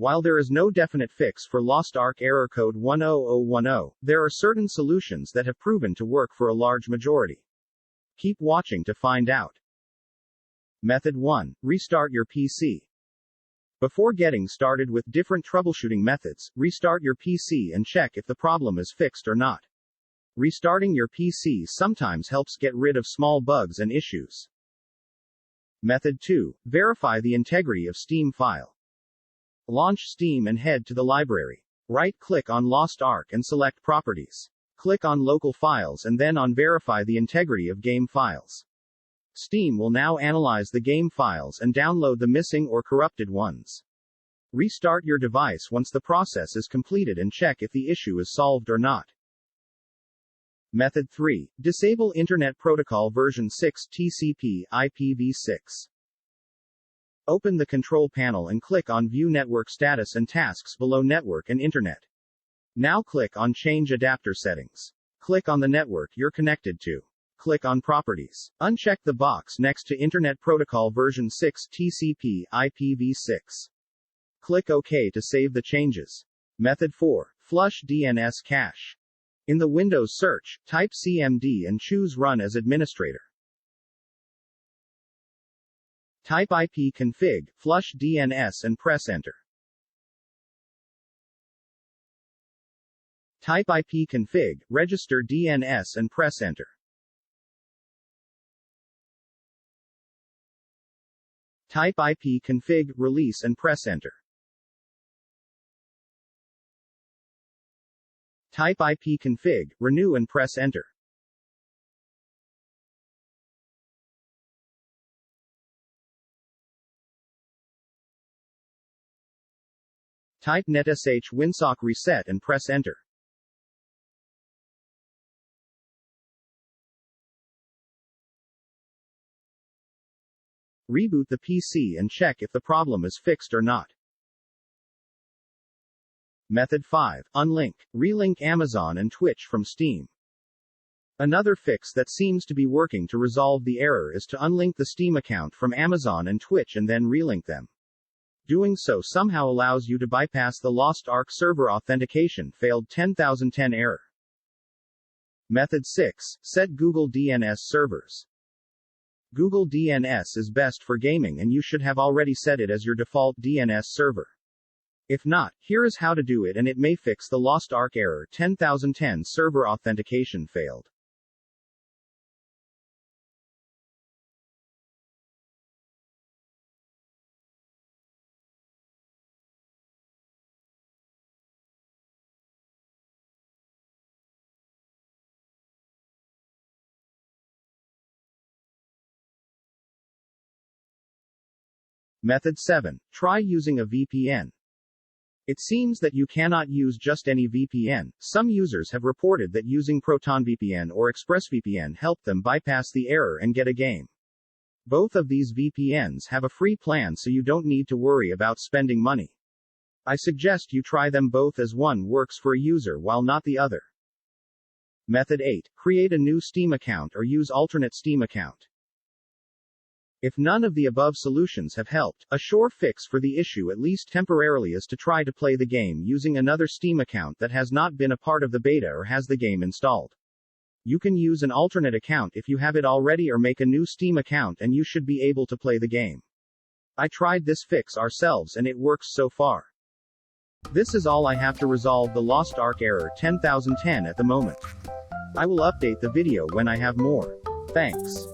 While there is no definite fix for Lost Ark error code 10010, there are certain solutions that have proven to work for a large majority. Keep watching to find out. Method 1. Restart your PC. Before getting started with different troubleshooting methods, restart your PC and check if the problem is fixed or not. Restarting your PC sometimes helps get rid of small bugs and issues. Method 2. Verify the integrity of Steam file. Launch Steam and head to the library. Right-click on Lost Ark and select Properties. Click on Local Files and then on Verify the integrity of game files. Steam will now analyze the game files and download the missing or corrupted ones. Restart your device once the process is completed and check if the issue is solved or not. Method 3. Disable Internet Protocol version 6 TCP/IPv6. Open the control panel and click on View Network Status and Tasks below Network and Internet. Now click on Change Adapter Settings. Click on the network you're connected to. Click on Properties. Uncheck the box next to Internet Protocol version 6 TCP/IPv6. Click OK to save the changes. Method 4. Flush DNS cache. In the Windows search, type CMD and choose Run as Administrator. Type ipconfig, flush DNS and press Enter. Type ipconfig, register DNS and press Enter. Type ipconfig, release and press Enter. Type ipconfig, renew and press Enter. Type netsh winsock reset and press Enter. Reboot the PC and check if the problem is fixed or not. Method 5. Unlink, relink Amazon and Twitch from Steam. Another fix that seems to be working to resolve the error is to unlink the Steam account from Amazon and Twitch and then relink them. Doing so somehow allows you to bypass the Lost Ark server authentication failed 10,010 error. Method 6. Set Google DNS servers. Google DNS is best for gaming and you should have already set it as your default DNS server. If not, here is how to do it and it may fix the Lost Ark error 10,010 server authentication failed. Method 7. Try using a VPN. It seems that you cannot use just any VPN. Some users have reported that using ProtonVPN or ExpressVPN helped them bypass the error and get a game. Both of these VPNs have a free plan so you don't need to worry about spending money. I suggest you try them both as one works for a user while not the other. Method 8. Create a new Steam account or use alternate Steam account. If none of the above solutions have helped, a sure fix for the issue at least temporarily is to try to play the game using another Steam account that has not been a part of the beta or has the game installed. You can use an alternate account if you have it already or make a new Steam account and you should be able to play the game. I tried this fix ourselves and it works so far. This is all I have to resolve the Lost Ark error 10,010 at the moment. I will update the video when I have more. Thanks.